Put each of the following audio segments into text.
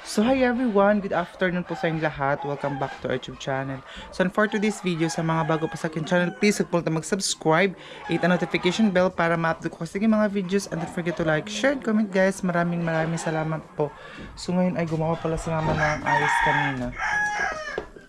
So hi everyone, good afternoon po sa inyong lahat. Welcome back to our YouTube channel. So for today's video, sa mga bago pa sa akin channel, please huwag po na mag-subscribe, hit ang notification bell para ma-update ko kasi mga videos, and don't forget to like, share, and comment guys. Maraming salamat po. So ngayon ay gumawa pala si mama ng ayos kanina.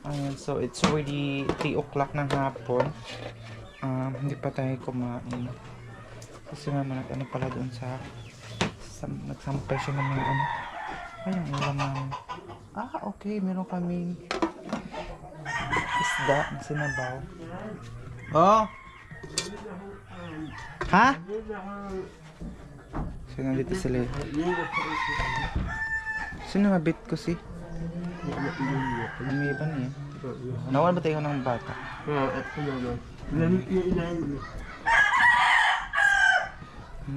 Ayan, so it's already 3 o'clock ng hapon. Hindi pa tayo kumain. Kasi mama nag-ano pala doon sa nagsampay siya ng mga ano. Ayun, ulam namin. Okay. Meron kaming isda na sinabaw. Oh! Ha? So, nandito sila. Sino nga bit ko si? May iba niya. Nawan ba tayo ng bata?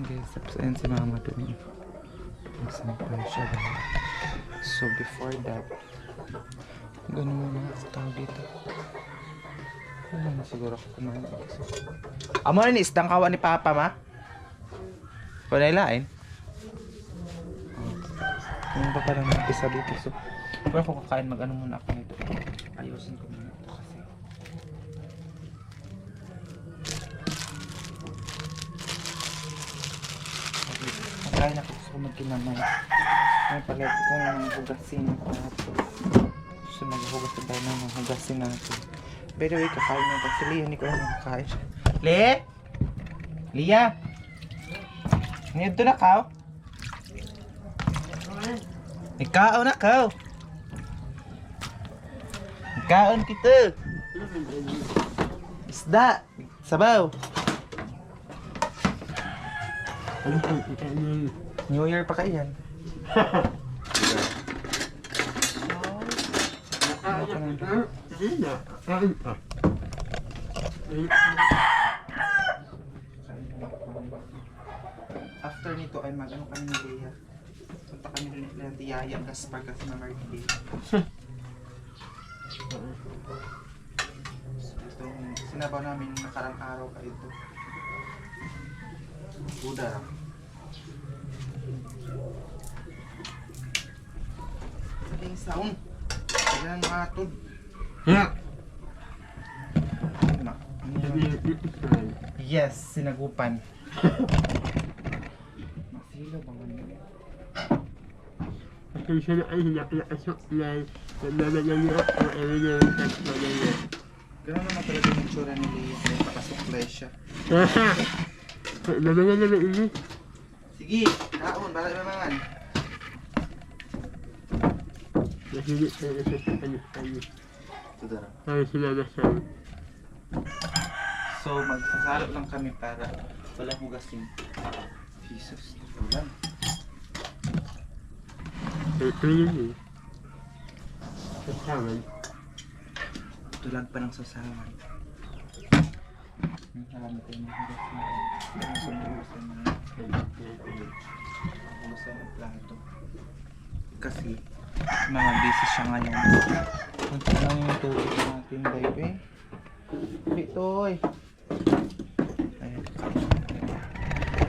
Okay, tapos ayun si mama doon. Nagsampay siya. So before that, ganun mo mga tao dito. Ano na siguro ako kumain kasi. Amo na ni isdang kawa ni Papa ma? Wala ilain? Ano ba parang nag-isa dito? So, kung ako kakain, mag-ano muna ako nito. Ayusin ko muna ito kasi. Kakain ako gusto ko magkinamay. May palit ko ng hugasin natin. So maghugas na tayo ng hugasin natin. By the way, kakain na ito. Si Lia, hindi ko alam kakain siya. Lia! Lia! Ngayon na kao? Ikaw na kao! Ikaon kita! Isda! Sabaw! New Year pa kayan. After nito ay mag-ano kami ni Lea. Punta kami rin nila Tiyaya Gaspar kasi na birthday. So, ito, sinabaw namin nakarang araw pa ito. Udara. Aling sound. Kailan matod. Yes, sinagupan. Masilo ba man yun? Gano'n naman talaga yung itsura ni Lea. May pakasuklay siya. Sige, kaon, bala naman. So magsasalo lang kami para walang hugasin. Jesus, ulan. Tulag pa ng sasawan. Salamat tayo ng hugasin. Hugasin ng plato. Kasi mga busy siya ngayon. Punta lang yung tubig natin, baby. Dito eh. Ayan.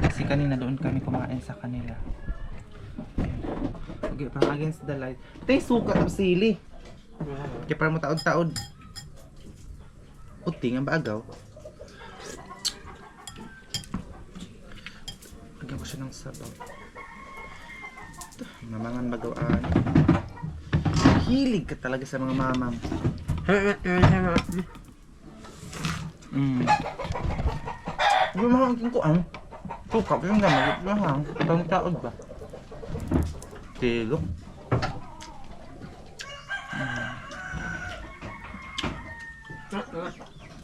Kasi kanina doon kami kumain sa kanila. Okay, parang against the light. Ito yung sukat ng sili. Kaya parang mo taod-taod. Puting ang baagaw. Lagyan ko siya ng sabaw. Mamangan bagawaan. Hilig ka talaga sa mga mamam. Yung mga angking ko ang tukap yung gamit lang. Itong taod ba? Tilo.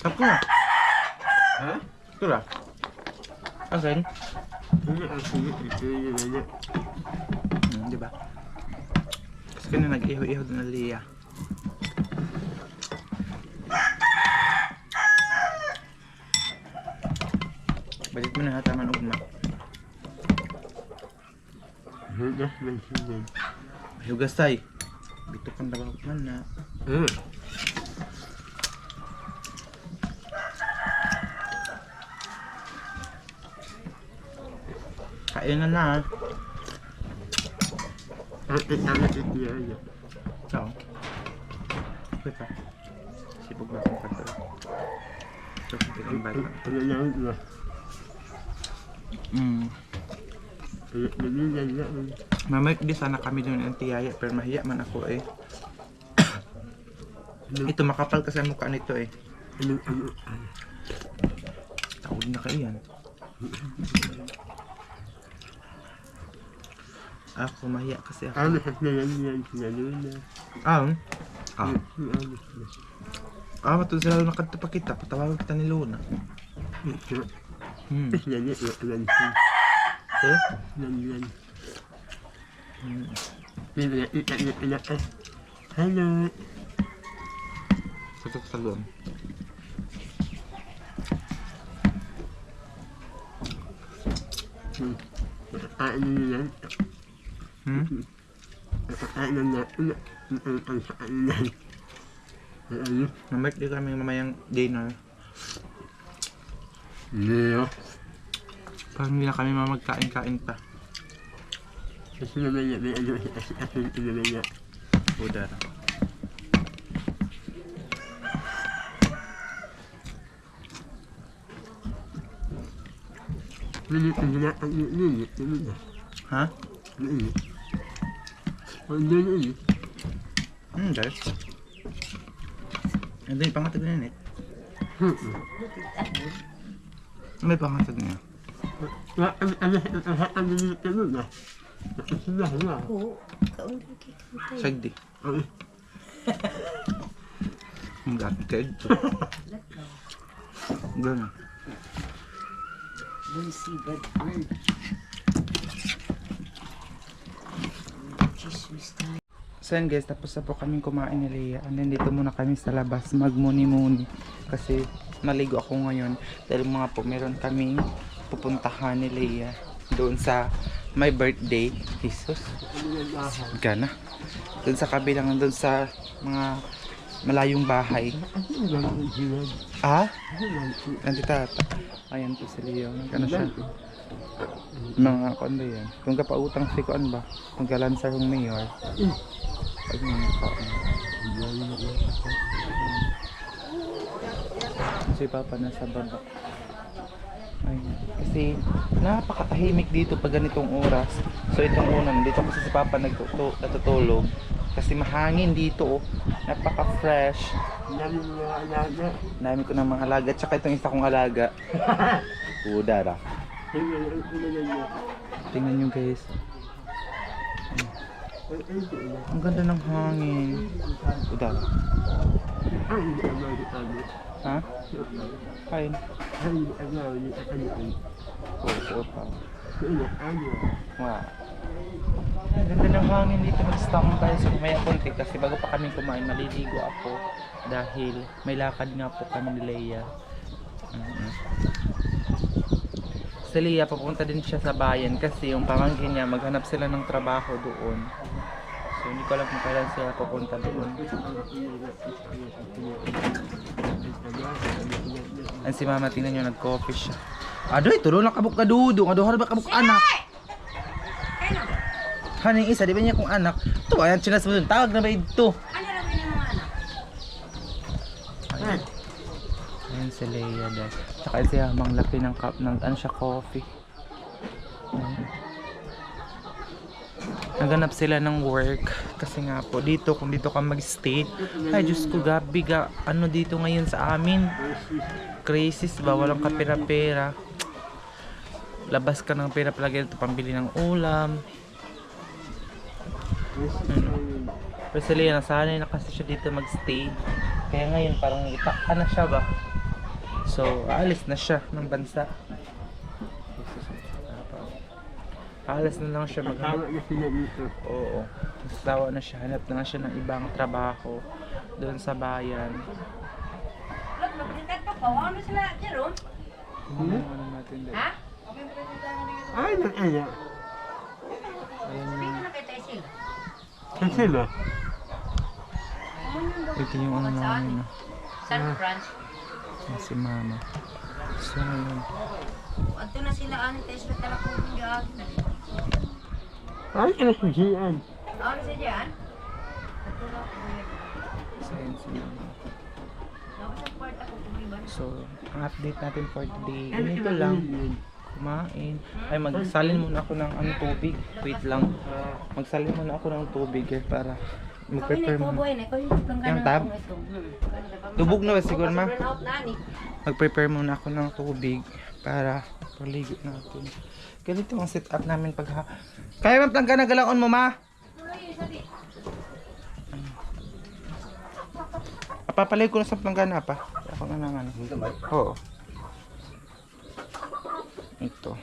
Ako na. Ha? Ito na. Asin? Diba? Kasi kanina nag-iho-iho doon na Lea. Balit mo na hataman ugma. Hugas tay. Bito kang dabaw man na. Kain na na. Ciao. Okay pa. Sipag ba akong kanto? So, ang bata. Mamay, di sana kami doon ng tiyaya, pero mahiya man ako eh. Ito, makapal kasi ang mukha nito eh. Tawag na kayo yan. Ako, mahiya kasi ako. Matun sila nakadto pa kita, patawagan kita ni Luna. Hello. Sakit sa loob. Ano yan? Ano na? Mamay, di kami mamayang dinner. Leo. Parang hindi na kami mamagkain-kain pa. Kasi naman yan, may ano, asin naman yan. Udara. Lilit na ang lilit. Ha? Lilit. Ang lilit. Guys. Ano yung pangatag na yun eh? Ano yung pangatag niya? Ang lilit na nun ah. Nakasilah na. Sagdi. Ang gati ka ito. Gano'n. Sibad bird. So yun guys, tapos na po kaming kumain ni Leia. And then dito muna kami sa labas magmuni-muni. Kasi maligo ako ngayon. Dahil mga po, meron kaming pupuntahan ni Leia doon sa my birthday. Jesus. Gana. Doon sa kabilang, doon sa mga malayong bahay. Ah? Nandito tata. Ayan po si Leo. Ano siya? Mga kuan ba yan? Kung kapautang si kuan ba? Kung kalansar yung mayor. Pag mga kuan. Si Papa nasa baba. Ayun. Kasi napakatahimik dito pag ganitong oras. So itong unang, dito kasi si Papa natutulog. Kasi mahangin dito oh. Napaka-fresh. Dami ko ng mga alaga. Tsaka itong isa kong alaga. Udara. Tingnan nyo guys. Ang ganda ng hangin. Udara. Ha? Kain. Oo pa. Wow. Ang ganda ng hangin dito. Mag-stamp tayo sa kumaya konti. Kasi bago pa kami kumain, maliligo ako. Dahil may lakad nga po kami ni Leia. Si Leia, papunta din siya sa bayan. Kasi yung pamangkin niya, maghanap sila ng trabaho doon. So hindi ko alam kung kailan sila papunta doon. Ang si Mama, tingnan nyo, nag-coffee siya. Adoy, tulo na kabuk ka dudong. Adoy, harap kabuk anak. Haning isa, di ba niya kung anak? Ito, ayan, chinas mo dun. Tawag na ba ito? Ano lang yun ang anak? Ayan si Leia dahil. Tsaka siya, mang laki ng cup ng ano siya, coffee. Naganap sila ng work. Kasi nga po, dito, kung dito ka mag-stay. Ay, Diyos ko, gabi ga. Ano dito ngayon sa amin? Crisis ba? Walang kapira-pera. Labas ka ng pera palagi ito, pambili ng ulam. Pero si Leia, nasanay na kasi siya dito mag-stay. Kaya ngayon parang itakka na siya ba. So, aalis na siya ng bansa. Aalis na lang siya maghanap. Oo. Nasawa na siya. Hanap na lang siya ng ibang trabaho doon sa bayan. Look, magprintat pa po. Ano sila, Jerome? Ano natin din. Ha? Ay, nag-anak. Hindi ko nakita sila. Kasi ba? Ito yung ano namin. San France. Si Mama. So, yun. At na sila, ano, Tesla talaga kung hindi agad. Ay, ano si Gian? Ano siya dyan? So, yun si Mama. Dapat sa part ako kumiban. So, ang update natin for today, ganito lang. Kumain. Ay, magsalin muna ako ng tubig. Wait lang. Magsalin muna ako ng tubig para mag-prepare muna. Yung tab? Dubog na ba siguro, ma? Mag-prepare muna ako ng tubig para paligo natin. Ganito ang setup namin pag Kaya man plangga na galaon mo, ma? Papalay ko na sa planggana pa. Ako na naman. Oo. Ito.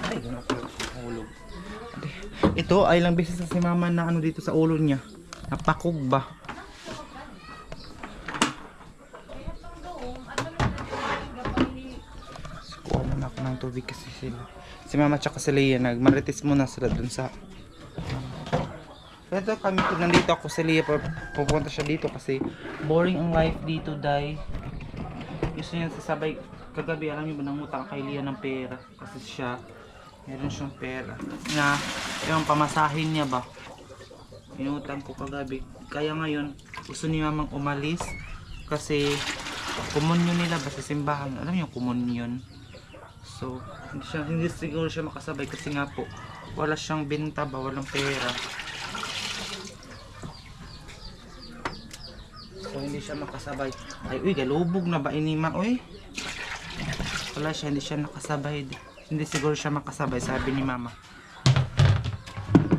Ay, ganun ako hulog. Ito ay lang beses na si mama na dito sa ulo niya. Napakog ba? Kuha na ako ng tubig kasi sila. Si mama tsaka si Leia nagmarites muna sila dun sa Ito kami kung nandito ako si Leia pupunta siya dito kasi boring ang life dito dahil gusto niya sasabay kagabi alam niyo ba nangutang kay Leia ng pera kasi siya meron siyang pera na yung pamasahin niya ba inutang ko kagabi kaya ngayon gusto niya mamang umalis kasi komunyon nila ba sa simbahan alam niyo komunyon. So, hindi siguro siya makasabay kasi nga po, wala siyang benta ba, walang pera. So, hindi siya makasabay. Ay, uy, galubog na ba inima, uy? Wala siya, hindi siya nakasabay. Hindi siguro siya makasabay, sabi ni mama.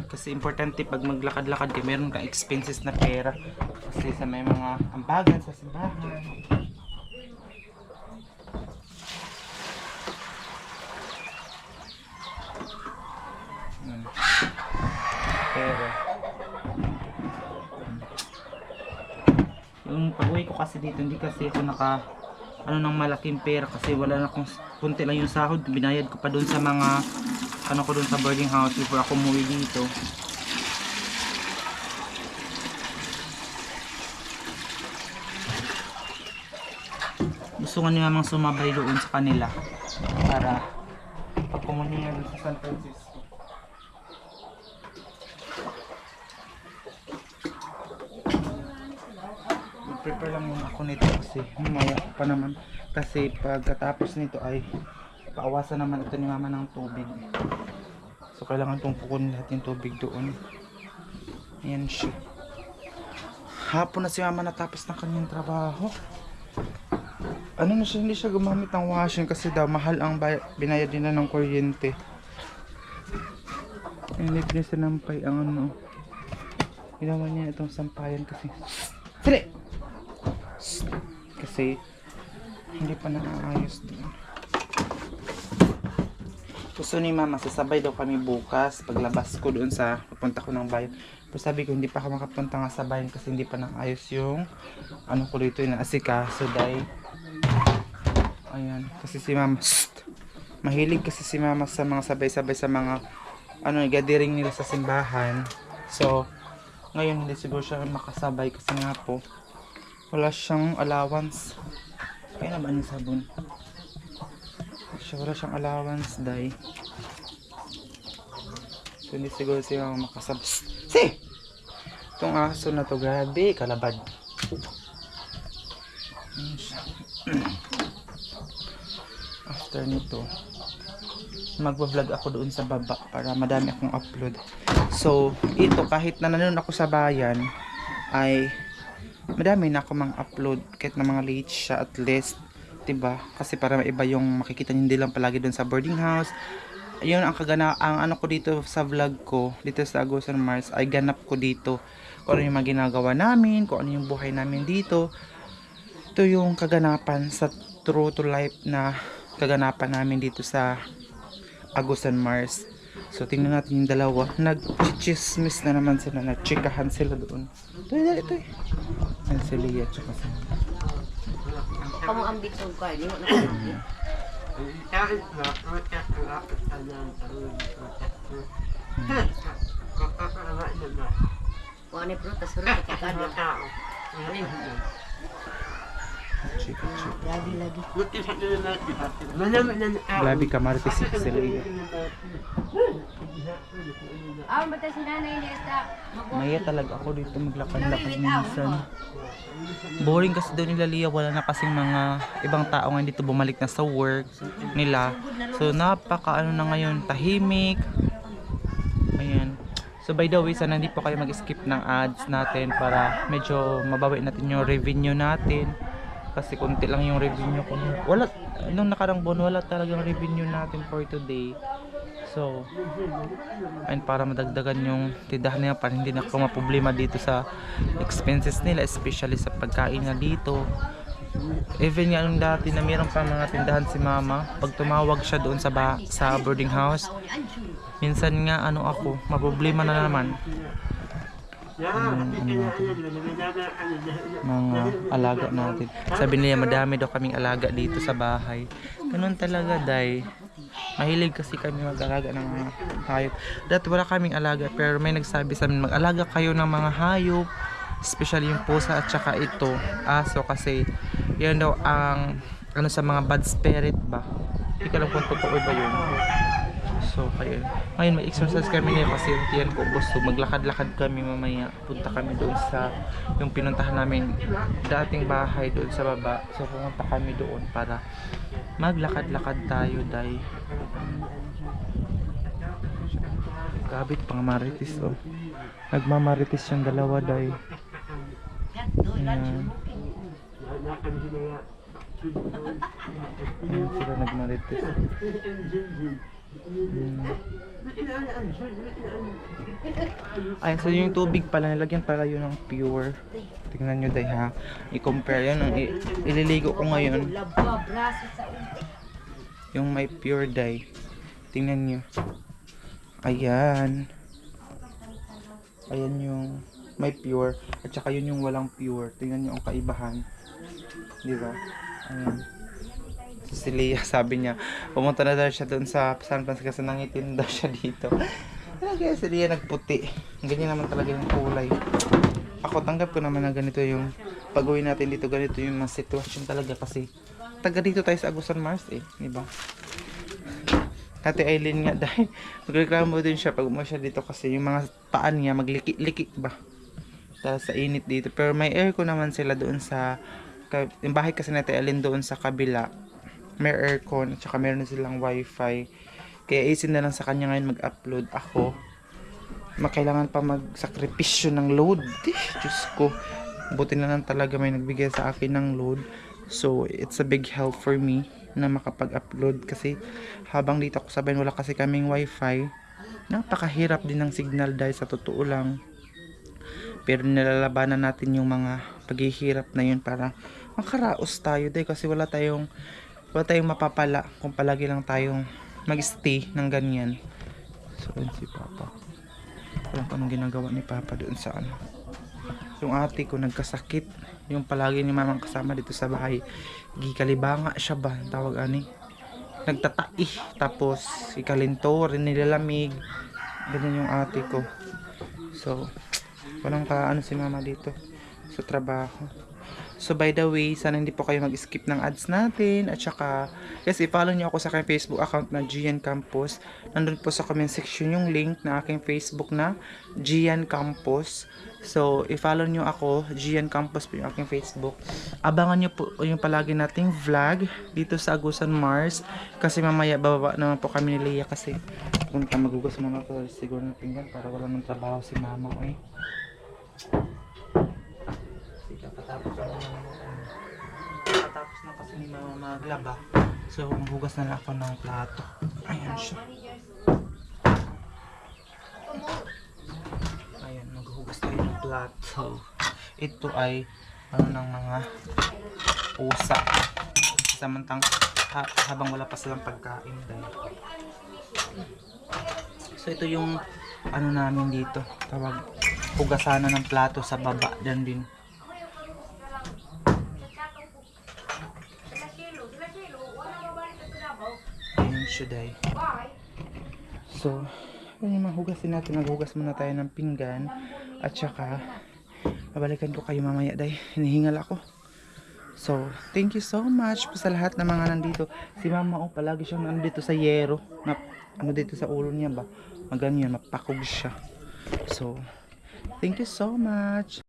Kasi importante pag maglakad-lakad ka, meron kang expenses na pera. Kasi sa may mga ambagan sa simbahan. Pero yung pag-uwi ko kasi dito hindi kasi ako naka ng malaking pera kasi wala na akong kunti lang yung sahod binayad ko pa doon sa mga ko doon sa boarding house before ako umuwi dito. Gusto nga niya mamang sumabay doon sa kanila para pag pumunta doon sa San Francisco. Prepare lang muna ako nito kasi mamaya pa naman kasi pagkatapos nito ay paawasan naman ito ni mama ng tubig so kailangan itong pukunin lahat yung tubig doon. Ayan siya, hapon na si mama natapos ng kanyang trabaho. Ano na siya, hindi siya gumamit ng washing kasi daw mahal ang binayad nila ng kuryente. Hindi niya sinampay ang ginawa niya itong sampayan kasi kasi hindi pa naayos doon. Gusto ni mama sasabay daw kami bukas paglabas ko doon sa papunta ko ng bayan. Pero sabi ko hindi pa ako makapunta nga sa bayan kasi hindi pa naayos yung ko dito inaasikaso dahil ayan kasi si mama mahilig kasi si mama sa mga sabay-sabay sa mga gathering nila sa simbahan. So ngayon hindi siguro siya makasabay kasi nga po wala siyang allowance. Kaya naman yung sabon. Wala siyang allowance dahil. So hindi siguro siya makasabay. Si! Itong aso na to, grabe, kalabad. After nito, magbablog ako doon sa baba para madami akong upload. So ito kahit na nanonood ako sa bayan ay madami na ako mang upload kahit na mga late siya at least, diba? Kasi para maiba yung makikita niyo hindi lang palagi doon sa boarding house. Ayun ang ko dito sa vlog ko dito sa Agusan Mars ay ganap ko dito kung ano yung mga ginagawa namin, kung ano yung buhay namin dito. Ito yung kaganapan sa true to life na kaganapan namin dito sa Agusan Mars. So tingnan natin yung dalawa, nag-chismis na naman sila, nag-chikahan sila doon. Ito. Ang si Leia tsaka si Kamu ambit sa ka, di mo nakakita. Kuha ni prutas, pero kakada. Chika. Lagi. Grabe ka, Marites sila iya. Mata si nanay niya sa Maya talaga ako dito maglakad-lakad minsan. Boring kasi doon nila Lia, wala na kasing mga ibang tao ngayon dito bumalik na sa work nila. So napaka ano na ngayon, tahimik. Ayan. So by the way, sana hindi po kayo mag-skip ng ads natin para medyo mabawi natin yung revenue natin. Kasi konti lang yung revenue ko. Wala, nung nakarang buwan wala talagang revenue natin for today. So, ayun, para madagdagan yung tindahan nila para hindi na ako maproblema dito sa expenses nila, especially sa pagkain na dito. Even nga nung dati na mayroon pa mga tindahan si mama, pag tumawag siya doon sa boarding house, minsan nga ano ako, maproblema na naman. Mga alaga natin. Sabi nila madami daw kaming alaga dito sa bahay. Ganun talaga, day. Mahilig kasi kami mag-alaga ng mga hayop. Dati wala kaming alaga, pero may nagsabi sa amin mag-alaga kayo ng mga hayop, especially yung pusa at saka ito, aso, kasi yan daw ang ano sa mga bad spirit ba. Hindi ko alam kung totoo ba yun. So, kaya ngayon may exercise kami niya kasi yung tiyan ko gusto. Maglakad-lakad kami mamaya. Punta kami doon sa yung pinuntahan namin dating bahay doon sa baba. So, pumunta kami doon para maglakad-lakad tayo, day. Kabit pang marites, oh. Nagmamarites yung dalawa, day. Ayan. Ayan sila nagmarites. Ay, so yung tubig pala nilagyan pala yun ng pure. Tingnan nyo day ha. I-compare yan. Ililigo ko ngayon. Yung may pure day. Tingnan nyo. Ayan. Ayan yung may pure. At saka yun yung walang pure. Tingnan nyo ang kaibahan. Diba? Ayan. Si Leah, sabi niya, pumunta na daw siya doon sa San Francisco kasi nangitin daw siya dito. Kaya si Leah nagputi. Ganyan naman talaga yung kulay. Ako, tanggap ko naman na ganito yung pag-uwi natin dito, ganito yung mga sitwasyon talaga kasi taga dito tayo sa Agusan Mars eh, diba? Ate Aileen nga dahil magreklamo din siya pag umuwi siya dito kasi yung mga paan niya maglikik-likik ba dahil sa init dito. Pero may aircon naman sila doon sa yung bahay kasi na Ate Aileen doon sa kabila. May aircon at saka meron silang wifi. Kaya isin na lang sa kanya ngayon mag-upload. Ako makailangan pa magsakripisyo ng load. Diyos ko, buti na lang talaga may nagbigay sa akin ng load. So it's a big help for me na makapag-upload kasi habang dito ako sabihin wala kasi kaming wifi, napakahirap din ng signal dahil sa totoo lang. Pero nilalabanan natin yung mga paghihirap na yun para makaraos tayo dahil kasi wala tayong mapapala kung palagi lang tayong mag-stay ng ganyan. So yun si Papa. Alam ko anong ginagawa ni Papa doon sa ano. Yung ate ko nagkasakit. Yung palagi ni Mamang kasama dito sa bahay. Gikalibanga siya ba? Tawag ani. Nagtatai. Tapos ikalinto rin nilalamig. Ganyan yung ate ko. So walang ano si Mama dito sa trabaho. So by the way, sana hindi po kayo mag-skip ng ads natin. At saka, yes, i-follow niyo ako sa aking Facebook account na Gian Campos. Nandun po sa comment section yung link na aking Facebook na Gian Campos. So, i-follow niyo ako, Gian Campos po yung aking Facebook. Abangan niyo po yung palagi nating vlog dito sa Agusan Mars. Kasi mamaya bababa naman po kami ni Leah kasi punta magugas muna ko siguro ng pinggan para wala nang trabaho si Mama ko eh. Katapos na kasi ni Mama maglaba. So, maghugas na lang ako ng plato. Ayan siya. Ayan, maghugas tayo ng plato. Ito ay ano ng mga pusa. Samantang habang wala pa silang pagkain dahil. So, ito yung ano namin dito. Tawag hugasan ng plato sa baba. Diyan din. Ayan siya day. So, yun yung mahugasin natin. Naghugas muna tayo ng pinggan. At saka, Babalikan ko kayo mamaya dahil hinihingal ako. So, thank you so much po sa lahat ng mga nandito. Si mama palagi siyang nandito sa yero. Ano dito sa ulo niya ba? Maganyan, mapakog siya. So, thank you so much.